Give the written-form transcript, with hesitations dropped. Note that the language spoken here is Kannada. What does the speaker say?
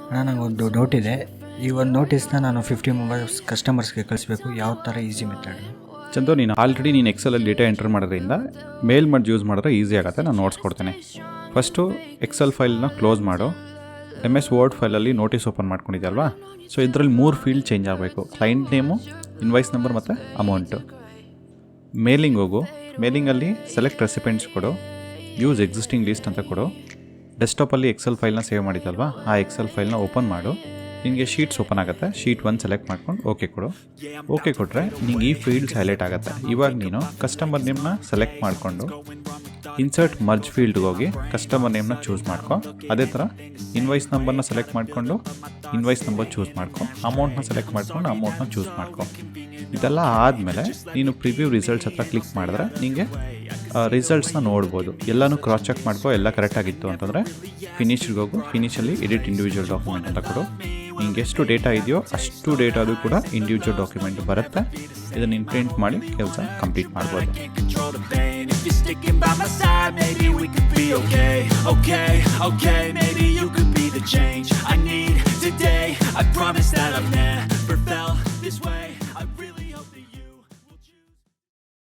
ಅಣ್ಣ ನನಗೊಂದು ಡೌಟ್ ಇದೆ. ಈ ಒಂದು ನೋಟಿಸ್ನ ನಾನು 50 ಮೆಂಬರ್ಸ್ ಕಸ್ಟಮರ್ಸ್ಗೆ ಕಳಿಸ್ಬೇಕು. ಯಾವ ಥರ ಈಸಿ ಮೆಥಡ್? ಚಂದು, ನೀನು ಆಲ್ರೆಡಿ ನೀನು ಎಕ್ಸೆಲಲ್ಲಿ ಡೇಟಾ ಎಂಟರ್ ಮಾಡೋದ್ರಿಂದ ಮೇಲ್ ಮಾಡಿ ಯೂಸ್ ಮಾಡಿದ್ರೆ ಈಸಿ ಆಗುತ್ತೆ. ನಾನು ನೋಟ್ಸ್ ಕೊಡ್ತೇನೆ. ಫಸ್ಟು ಎಕ್ಸೆಲ್ ಫೈಲ್ನ ಕ್ಲೋಸ್ ಮಾಡು. MS ವರ್ಡ್ ಫೈಲಲ್ಲಿ ನೋಟಿಸ್ ಓಪನ್ ಮಾಡ್ಕೊಂಡಿದ್ಯಲ್ವಾ, ಸೊ ಇದರಲ್ಲಿ 3 ಫೀಲ್ಡ್ ಚೇಂಜ್ ಆಗಬೇಕು. ಕ್ಲೈಂಟ್ ನೇಮು, ಇನ್ವಾಯ್ಸ್ ನಂಬರ್ ಮತ್ತು ಅಮೌಂಟು. ಮೇಲಿಂಗ್ ಹೋಗು. ಮೇಲಿಂಗಲ್ಲಿ ಸೆಲೆಕ್ಟ್ ರೆಸಿಪೆಂಟ್ಸ್ ಕೊಡು, ಯೂಸ್ ಎಕ್ಸಿಸ್ಟಿಂಗ್ ಲೀಸ್ಟ್ ಅಂತ ಕೊಡು. ಡೆಸ್ಕ್ಟಾಪಲ್ಲಿ ಎಕ್ಸೆಲ್ ಫೈಲ್ನ ಸೇವ್ ಮಾಡಿದ್ದಲ್ವಾ, ಆ ಎಕ್ಸೆಲ್ ಫೈಲ್ನ ಓಪನ್ ಮಾಡು. ನಿನಗೆ ಶೀಟ್ಸ್ ಓಪನ್ ಆಗುತ್ತೆ. ಶೀಟ್ 1 ಸೆಲೆಕ್ಟ್ ಮಾಡ್ಕೊಂಡು ಓಕೆ ಕೊಡು. ಓಕೆ ಕೊಟ್ಟರೆ ನಿಂಗೆ ಈ ಫೀಲ್ಡ್ಸ್ ಹೈಲೈಟ್ ಆಗುತ್ತೆ. ಇವಾಗ ನೀನು ಕಸ್ಟಮರ್ ನೇಮ್ನ ಸೆಲೆಕ್ಟ್ ಮಾಡಿಕೊಂಡು ಇನ್ಸರ್ಟ್ ಮರ್ಜ್ ಫೀಲ್ಡ್ಗೆ ಹೋಗಿ ಕಸ್ಟಮರ್ ನೇಮ್ನ ಚೂಸ್ ಮಾಡ್ಕೊ. ಅದೇ ಥರ ಇನ್ವಾಯ್ಸ್ ನಂಬರ್ನ ಸೆಲೆಕ್ಟ್ ಮಾಡಿಕೊಂಡು ಇನ್ವಾಯ್ಸ್ ನಂಬರ್ ಚೂಸ್ ಮಾಡ್ಕೊ. ಅಮೌಂಟ್ನ ಸೆಲೆಕ್ಟ್ ಮಾಡ್ಕೊಂಡು ಅಮೌಂಟ್ನ ಚೂಸ್ ಮಾಡ್ಕೊ. ಇದೆಲ್ಲ ಆದಮೇಲೆ ನೀನು ಪ್ರಿವ್ಯೂ ರಿಸಲ್ಟ್ಸ್ ಹತ್ರ ಕ್ಲಿಕ್ ಮಾಡಿದ್ರೆ ನಿಮಗೆ ರಿಸಲ್ಟ್ಸ್ನ ನೋಡ್ಬೋದು. ಎಲ್ಲನೂ ಕ್ರಾಸ್ ಚೆಕ್ ಮಾಡ್ಕೊ. ಎಲ್ಲ ಕರೆಕ್ಟಾಗಿತ್ತು ಅಂತಂದರೆ ಫಿನಿಶ್ಗೆ ಹೋಗು. ಫಿನಿಷಲ್ಲಿ ಎಡಿಟ್ ಇಂಡಿವಿಜುವಲ್ ಡಾಕ್ಯುಮೆಂಟ್ ಅಂತ ಕೊಡು. ನಿಂಗೆ ಎಷ್ಟು ಡೇಟಾ ಇದೆಯೋ ಅಷ್ಟು ಡೇಟಾದು ಕೂಡ ಇಂಡಿವಿಜುವಲ್ ಡಾಕ್ಯುಮೆಂಟ್ ಬರುತ್ತೆ. ಇದನ್ನು ನೀನು ಪ್ರಿಂಟ್ ಮಾಡಿ ಕೆಲಸ ಕಂಪ್ಲೀಟ್ ಮಾಡ್ಬೋದು. You're sticking by my side, maybe we could be okay. Okay, maybe you could be the change I need today.